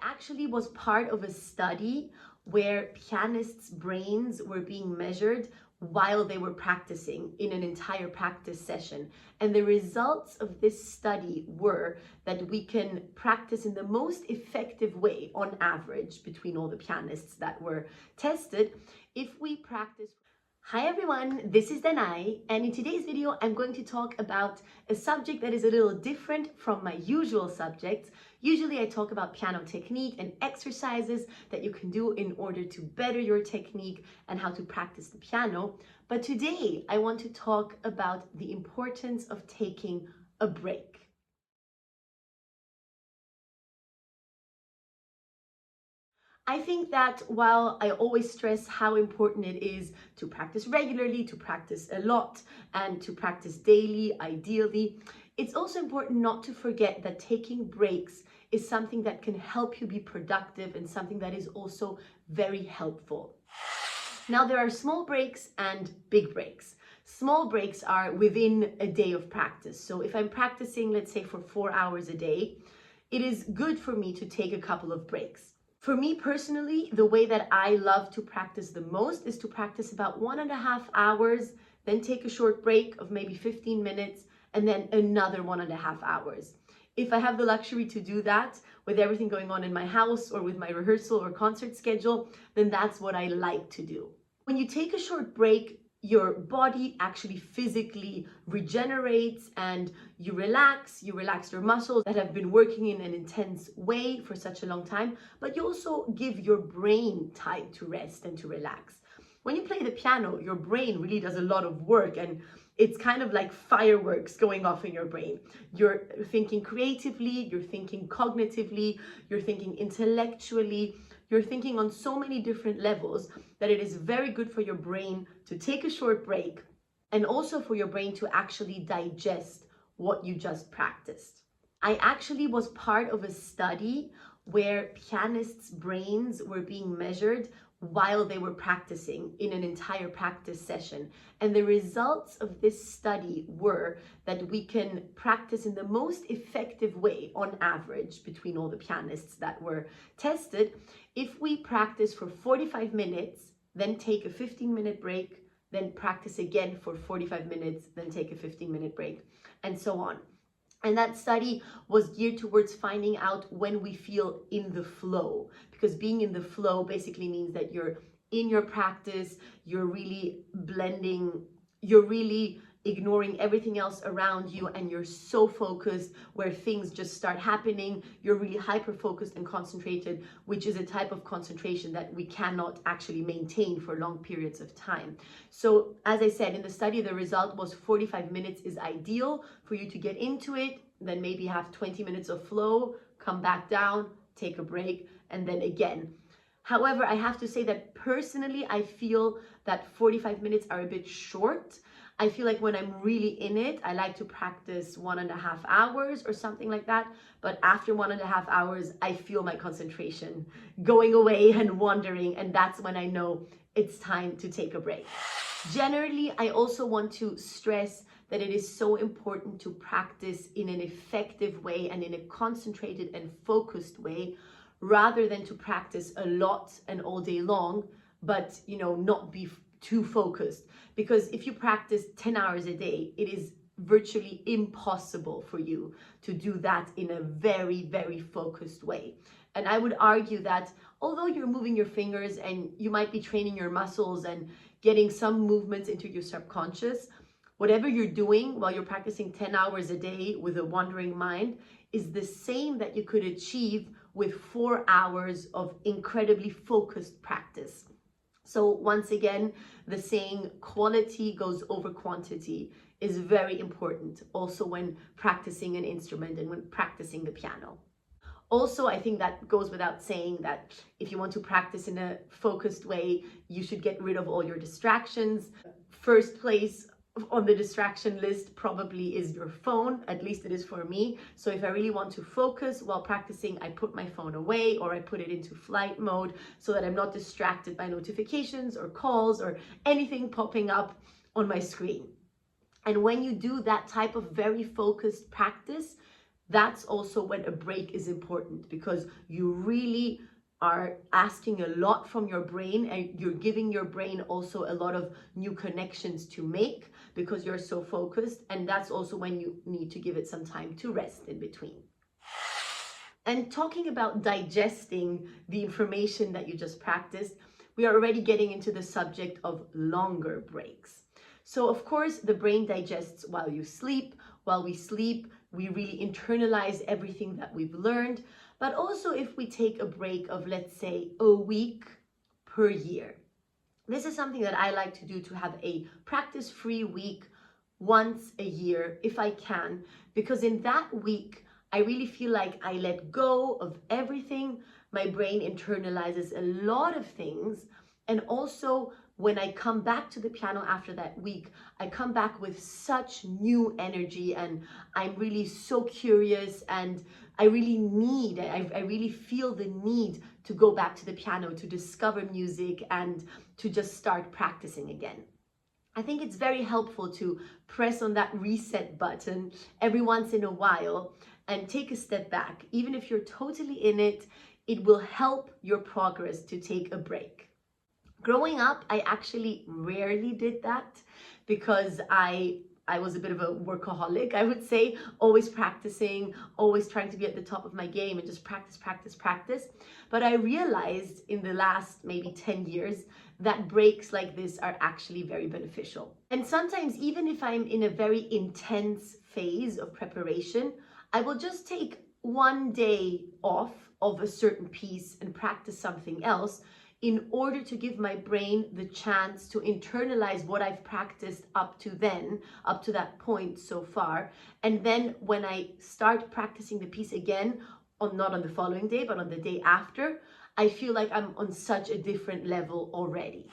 actually was part of a study where pianists' brains were being measured while they were practicing in an entire practice session. And the results of this study were that we can practice in the most effective way on average between all the pianists that were tested if we practice. Hi everyone, this is Danai, and in today's video I'm going to talk about a subject that is a little different from my usual subjects. Usually I talk about piano technique and exercises that you can do in order to better your technique and how to practice the piano. But today I want to talk about the importance of taking a break. I think that while I always stress how important it is to practice regularly, to practice a lot, and to practice daily, ideally, it's also important not to forget that taking breaks is something that can help you be productive and something that is also very helpful. Now, there are small breaks and big breaks. Small breaks are within a day of practice. So if I'm practicing, let's say for 4 hours a day, it is good for me to take a couple of breaks. For me personally, the way that I love to practice the most is to practice about 1.5 hours, then take a short break of maybe 15 minutes, and then another 1.5 hours. If I have the luxury to do that with everything going on in my house or with my rehearsal or concert schedule, then that's what I like to do. When you take a short break, your body actually physically regenerates and you relax your muscles that have been working in an intense way for such a long time, but you also give your brain time to rest and to relax. When you play the piano, your brain really does a lot of work, and it's kind of like fireworks going off in your brain. You're thinking creatively, you're thinking cognitively, you're thinking intellectually, you're thinking on so many different levels that it is very good for your brain to take a short break and also for your brain to actually digest what you just practiced. I actually was part of a study where pianists' brains were being measured while they were practicing in an entire practice session. And the results of this study were that we can practice in the most effective way on average between all the pianists that were tested if we practice for 45 minutes, then take a 15-minute break, then practice again for 45 minutes, then take a 15-minute break, and so on. And that study was geared towards finding out when we feel in the flow, because being in the flow basically means that you're in your practice, you're really blending, you're really ignoring everything else around you, and you're so focused where things just start happening. You're really hyper-focused and concentrated, which is a type of concentration that we cannot actually maintain for long periods of time. So as I said, in the study, the result was 45 minutes is ideal for you to get into it, then maybe have 20 minutes of flow, come back down, take a break, and then again. However, I have to say that personally, I feel that 45 minutes are a bit short. I feel like when I'm really in it, I like to practice 1.5 hours or something like that. But after 1.5 hours, I feel my concentration going away and wandering. And that's when I know it's time to take a break. Generally, I also want to stress that it is so important to practice in an effective way and in a concentrated and focused way, rather than to practice a lot and all day long, but not be too focused. Because if you practice 10 hours a day, it is virtually impossible for you to do that in a very, very focused way. And I would argue that although you're moving your fingers and you might be training your muscles and getting some movements into your subconscious, whatever you're doing while you're practicing 10 hours a day with a wandering mind is the same that you could achieve with 4 hours of incredibly focused practice. So once again, the saying quality goes over quantity is very important also when practicing an instrument and when practicing the piano. Also, I think that goes without saying that if you want to practice in a focused way, you should get rid of all your distractions. First place on the distraction list probably is your phone, at least it is for me. So if I really want to focus while practicing, I put my phone away or I put it into flight mode so that I'm not distracted by notifications or calls or anything popping up on my screen. And when you do that type of very focused practice, that's also when a break is important, because you really are asking a lot from your brain, and you're giving your brain also a lot of new connections to make because you're so focused. And that's also when you need to give it some time to rest in between. And talking about digesting the information that you just practiced, we are already getting into the subject of longer breaks. So of course, the brain digests while you sleep. While we sleep, we really internalize everything that we've learned. But also if we take a break of, let's say, a week per year. This is something that I like to do, to have a practice-free week once a year if I can, because in that week, I really feel like I let go of everything. My brain internalizes a lot of things. And also when I come back to the piano after that week, I come back with such new energy, and I'm really so curious, and I really feel the need to go back to the piano, to discover music, and to just start practicing again. I think it's very helpful to press on that reset button every once in a while and take a step back. Even if you're totally in it, it will help your progress to take a break. Growing up, I actually rarely did that because I was a bit of a workaholic, I would say, always practicing, always trying to be at the top of my game and just practice. But I realized in the last maybe 10 years that breaks like this are actually very beneficial. And sometimes, even if I'm in a very intense phase of preparation, I will just take one day off of a certain piece and practice something else, in order to give my brain the chance to internalize what I've practiced up to that point so far. And then when I start practicing the piece again, not on the following day, but on the day after, I feel like I'm on such a different level already.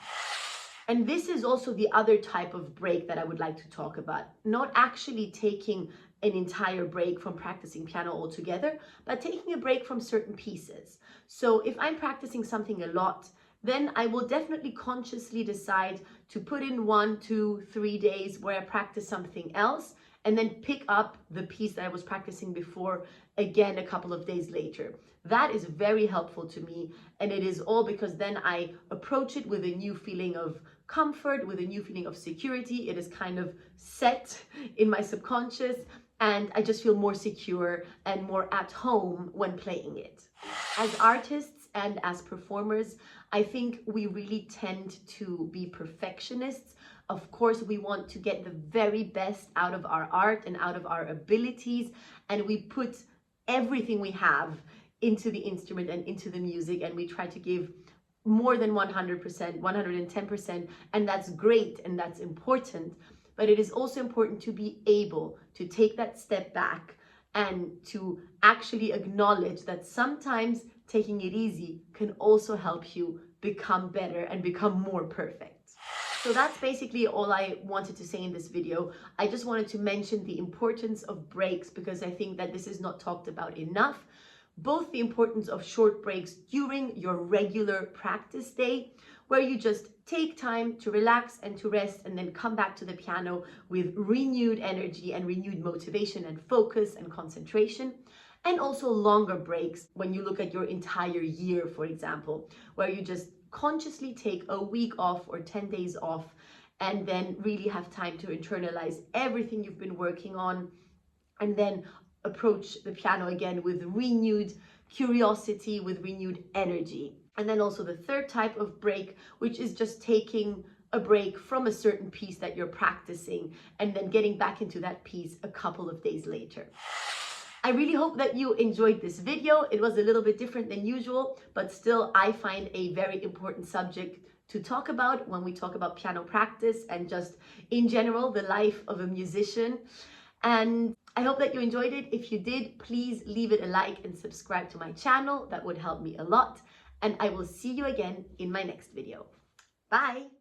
And this is also the other type of break that I would like to talk about. Not actually taking an entire break from practicing piano altogether, but taking a break from certain pieces. So if I'm practicing something a lot, then I will definitely consciously decide to put in 1, 2, 3 days where I practice something else, and then pick up the piece that I was practicing before again a couple of days later. That is very helpful to me, and it is all because then I approach it with a new feeling of comfort, with a new feeling of security. It is kind of set in my subconscious, and I just feel more secure and more at home when playing it. As artists and as performers, I think we really tend to be perfectionists. Of course, we want to get the very best out of our art and out of our abilities, and we put everything we have into the instrument and into the music, and we try to give more than 100%, 110%, and that's great and that's important. But it is also important to be able to take that step back and to actually acknowledge that sometimes taking it easy can also help you become better and become more perfect. So that's basically all I wanted to say in this video. I just wanted to mention the importance of breaks, because I think that this is not talked about enough. Both the importance of short breaks during your regular practice day, where you just take time to relax and to rest, and then come back to the piano with renewed energy and renewed motivation and focus and concentration. And also longer breaks when you look at your entire year, for example, where you just consciously take a week off or 10 days off, and then really have time to internalize everything you've been working on, and then approach the piano again with renewed curiosity, with renewed energy. And then also the third type of break, which is just taking a break from a certain piece that you're practicing and then getting back into that piece a couple of days later. I really hope that you enjoyed this video. It was a little bit different than usual, but still I find a very important subject to talk about when we talk about piano practice and just in general the life of a musician. And I hope that you enjoyed it. If you did, please leave it a like and subscribe to my channel. That would help me a lot. And I will see you again in my next video. Bye!